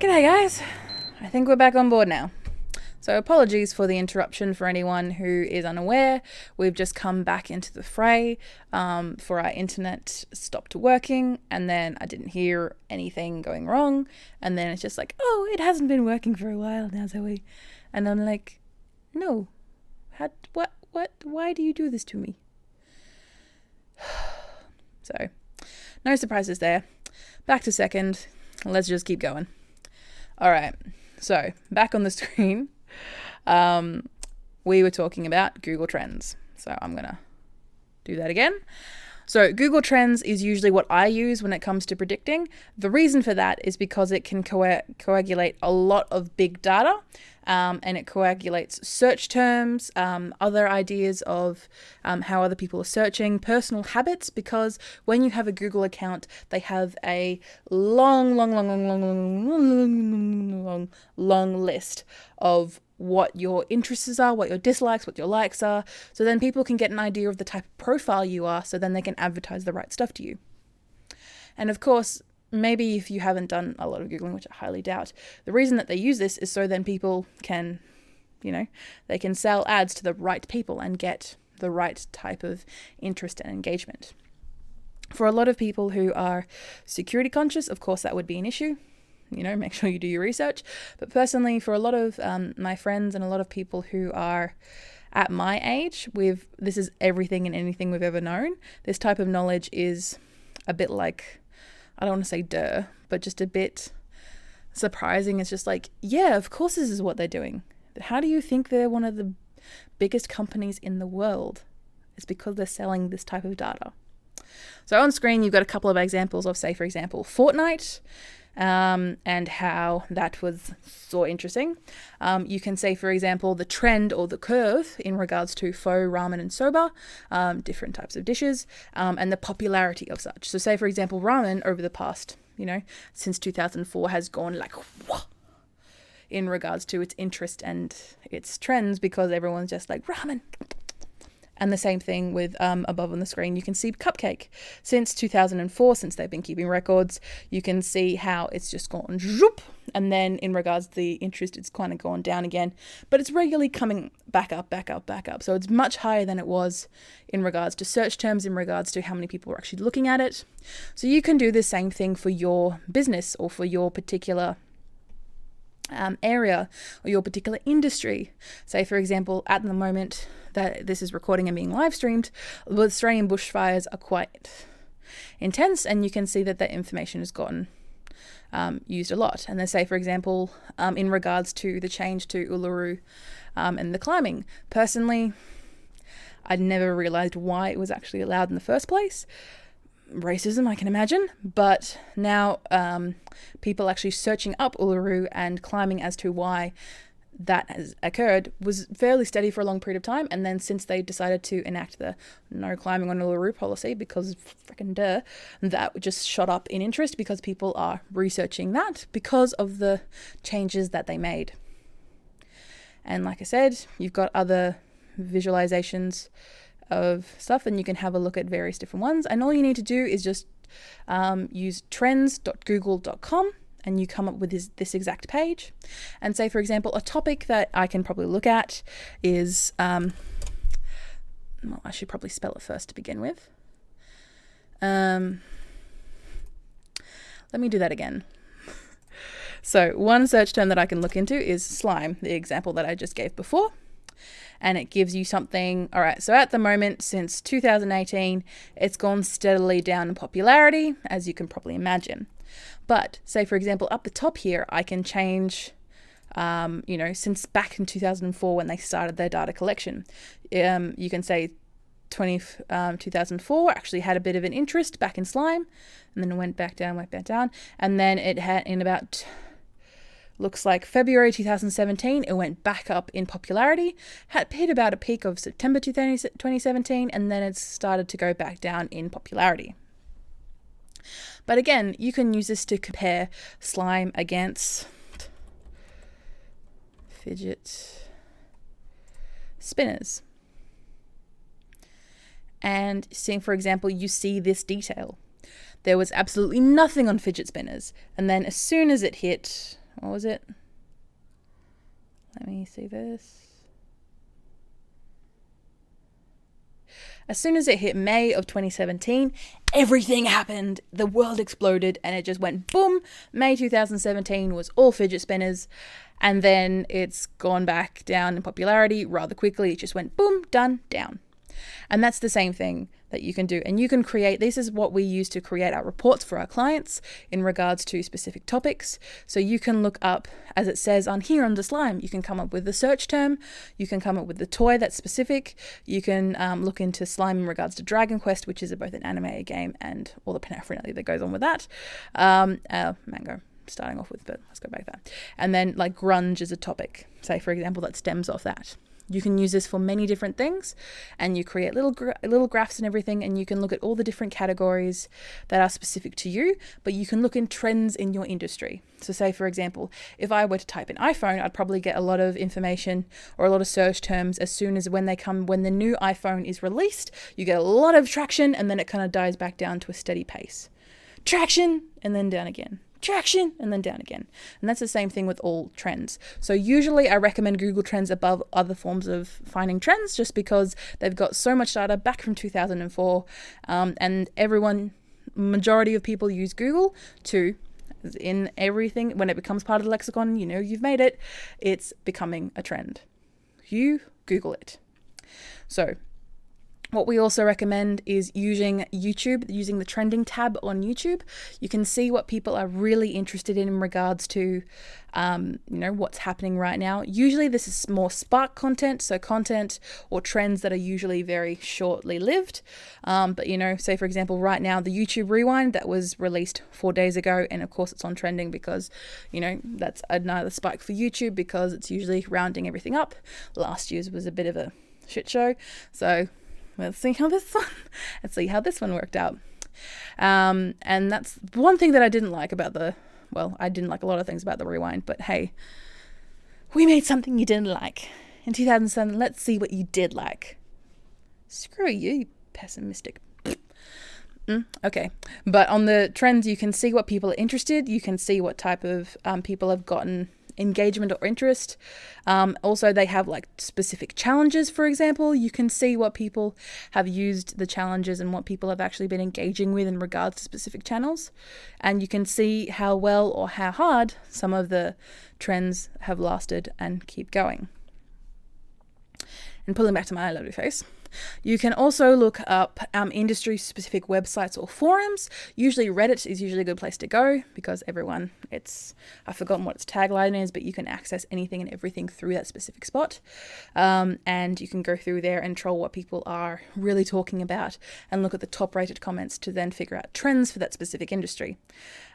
G'day guys, I think we're back on board now. So apologies for the interruption for anyone who is unaware. We've just come back into the fray for our internet stopped working, and then I didn't hear anything going wrong, and then it's just like, oh, it hasn't been working for a while now, Zoe. And I'm like, no, why do you do this to me? So, no surprises there. Back to second. Let's just keep going. All right. So, back on the screen, we were talking about Google Trends. So, I'm going to do that again. So, Google Trends is usually what I use when it comes to predicting. The reason for that is because it can coagulate a lot of big data, and it coagulates search terms, other ideas of how other people are searching, personal habits, because when you have a Google account, they have a long list of what your interests are, what your dislikes, what your likes are. So then people can get an idea of the type of profile you are, so then they can advertise the right stuff to you. And of course, maybe if you haven't done a lot of Googling, which I highly doubt, the reason that they use this is so then people can, they can sell ads to the right people and get the right type of interest and engagement. For a lot of people who are security conscious, of course, that would be an issue. Make sure you do your research. But personally, for a lot of my friends and a lot of people who are at my age, this is everything and anything we've ever known. This type of knowledge is a bit like, I don't want to say duh, but just a bit surprising. It's just like, yeah, of course this is what they're doing. How do you think they're one of the biggest companies in the world? It's because they're selling this type of data. So on screen, you've got a couple of examples of, say, for example, Fortnite, and how that was so interesting. You can say, for example, the trend or the curve in regards to pho, ramen, and soba, different types of dishes, and the popularity of such. So say, for example, ramen over the past, since 2004 has gone like, whoa, in regards to its interest and its trends, because everyone's just like, ramen. And the same thing with above on the screen, you can see Cupcake. Since 2004, since they've been keeping records, you can see how it's just gone zoop. And then in regards to the interest, it's kind of gone down again. But it's regularly coming back up. So it's much higher than it was in regards to search terms, in regards to how many people are actually looking at it. So you can do the same thing for your business or for your particular area or your particular industry. Say, for example, at the moment that this is recording and being live streamed, the Australian bushfires are quite intense, and you can see that that information has gotten used a lot. And then say, for example, in regards to the change to Uluru and the climbing. Personally, I'd never realized why it was actually allowed in the first place. Racism, I can imagine, but now people actually searching up Uluru and climbing as to why that has occurred was fairly steady for a long period of time. And then since they decided to enact the no climbing on Uluru policy, because freaking duh, that just shot up in interest because people are researching that because of the changes that they made. And like I said, you've got other visualizations of stuff, and you can have a look at various different ones, and all you need to do is just use trends.google.com and you come up with this exact page. And say, for example, a topic that I can probably look at is well, I should probably spell it first to begin with. Let me do that again. So one search term that I can look into is slime, the example that I just gave before. And it gives you something. All right, so at the moment, since 2018, it's gone steadily down in popularity, as you can probably imagine. But say, for example, up the top here, I can change, since back in 2004 when they started their data collection. You can say 2004 actually had a bit of an interest back in slime, and then it went back down, and then it had in about... looks like February 2017, it went back up in popularity, had hit about a peak of September 2017, and then it started to go back down in popularity. But again, you can use this to compare slime against fidget spinners. And seeing, for example, you see this detail. There was absolutely nothing on fidget spinners. And then as soon as it hit what was it? Let me see this. As soon as it hit May of 2017, everything happened. The world exploded and it just went boom. May 2017 was all fidget spinners. And then it's gone back down in popularity rather quickly. It just went boom, done, down. And that's the same thing that you can do. And you can create, this is what we use to create our reports for our clients in regards to specific topics. So you can look up, as it says on here under slime, you can come up with the search term, you can come up with the toy that's specific, you can look into slime in regards to Dragon Quest, which is both an anime, a game, and all the paraphernalia that goes on with that. Mango. Starting off with, but let's go back to that. And then like grunge is a topic, say for example, that stems off that. You can use this for many different things, and you create little graphs and everything, and you can look at all the different categories that are specific to you, but you can look in trends in your industry. So say for example, if I were to type in iPhone, I'd probably get a lot of information or a lot of search terms as soon as when the new iPhone is released, you get a lot of traction, and then it kind of dies back down to a steady pace. Traction, and then down again. Traction, and then down again. And that's the same thing with all trends. So usually I recommend Google Trends above other forms of finding trends, just because they've got so much data back from 2004, and majority of people use Google to, in everything, when it becomes part of the lexicon, you know you've made it, it's becoming a trend. You Google it. So what we also recommend is using YouTube, using the trending tab on YouTube. You can see what people are really interested in regards to, what's happening right now. Usually this is more spark content, so content or trends that are usually very shortly lived. But say for example, right now, the YouTube Rewind that was released 4 days ago, and of course it's on trending because, that's another spike for YouTube because it's usually rounding everything up. Last year's was a bit of a shit show. So let's see how this one worked out. And that's one thing that I didn't like about I didn't like a lot of things about the Rewind, but hey, we made something you didn't like. In 2007, let's see what you did like. Screw you pessimistic. Okay. But on the trends, you can see what people are interested. You can see what type of people have gotten engagement or interest. Also, they have like specific challenges, for example. You can see what people have used the challenges and what people have actually been engaging with in regards to specific channels. And you can see how well or how hard some of the trends have lasted and keep going. And pulling back to my lovely face, you can also look up industry-specific websites or forums. Usually Reddit is usually a good place to go because I've forgotten what its tagline is, but you can access anything and everything through that specific spot. And you can go through there and troll what people are really talking about and look at the top-rated comments to then figure out trends for that specific industry.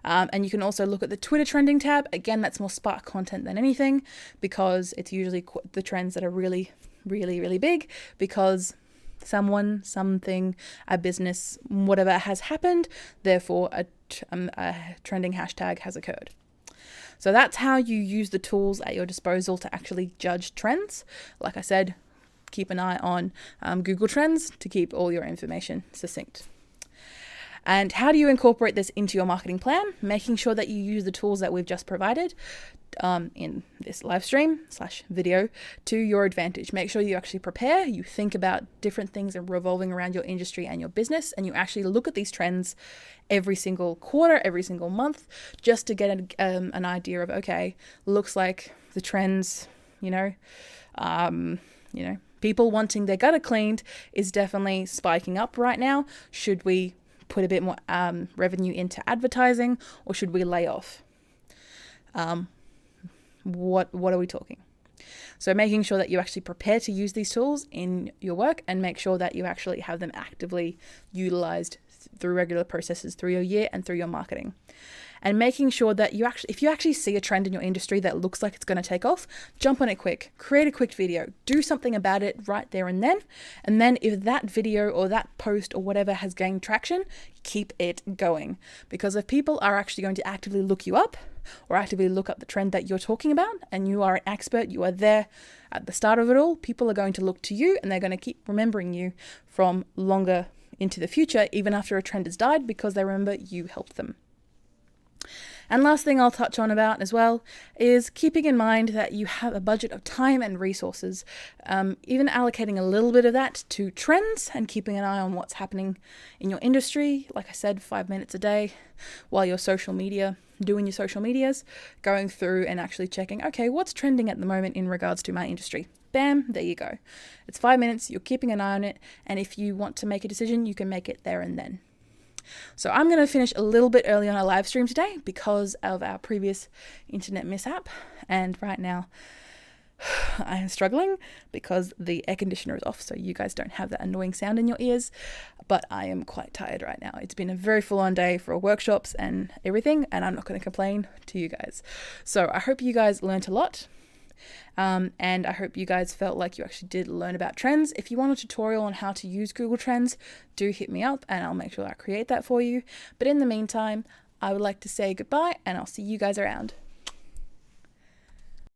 And you can also look at the Twitter trending tab. Again, that's more spark content than anything because it's usually the trends that are really, really, really big because someone, something, a business, whatever has happened, therefore a trending hashtag has occurred. So that's how you use the tools at your disposal to actually judge trends. Like I said, keep an eye on Google Trends to keep all your information succinct. And how do you incorporate this into your marketing plan? Making sure that you use the tools that we've just provided in this live stream / video to your advantage. Make sure you actually prepare, you think about different things revolving around your industry and your business, and you actually look at these trends every single quarter, every single month, just to get an idea of, okay, looks like the trends, people wanting their gutter cleaned is definitely spiking up right now. Should we put a bit more revenue into advertising, or should we lay off? What are we talking? So making sure that you actually prepare to use these tools in your work and make sure that you actually have them actively utilized through regular processes through your year and through your marketing. And making sure that if you actually see a trend in your industry that looks like it's going to take off, jump on it quick, create a quick video, do something about it right there and then. And then if that video or that post or whatever has gained traction, keep it going. Because if people are actually going to actively look you up or actively look up the trend that you're talking about and you are an expert, you are there at the start of it all, people are going to look to you and they're going to keep remembering you from longer into the future, even after a trend has died, because they remember you helped them. And last thing I'll touch on about as well is keeping in mind that you have a budget of time and resources, even allocating a little bit of that to trends and keeping an eye on what's happening in your industry. Like I said, 5 minutes a day while you're doing your social medias, going through and actually checking, okay, what's trending at the moment in regards to my industry? Bam, there you go. It's 5 minutes, you're keeping an eye on it, and if you want to make a decision, you can make it there and then. So I'm going to finish a little bit early on our live stream today because of our previous internet mishap, and right now I am struggling because the air conditioner is off, so you guys don't have that annoying sound in your ears, but I am quite tired right now. It's been a very full-on day for workshops and everything, and I'm not going to complain to you guys. So I hope you guys learnt a lot. And I hope you guys felt like you actually did learn about trends. If you want a tutorial on how to use Google Trends, do hit me up and I'll make sure I create that for you. But in the meantime, I would like to say goodbye and I'll see you guys around.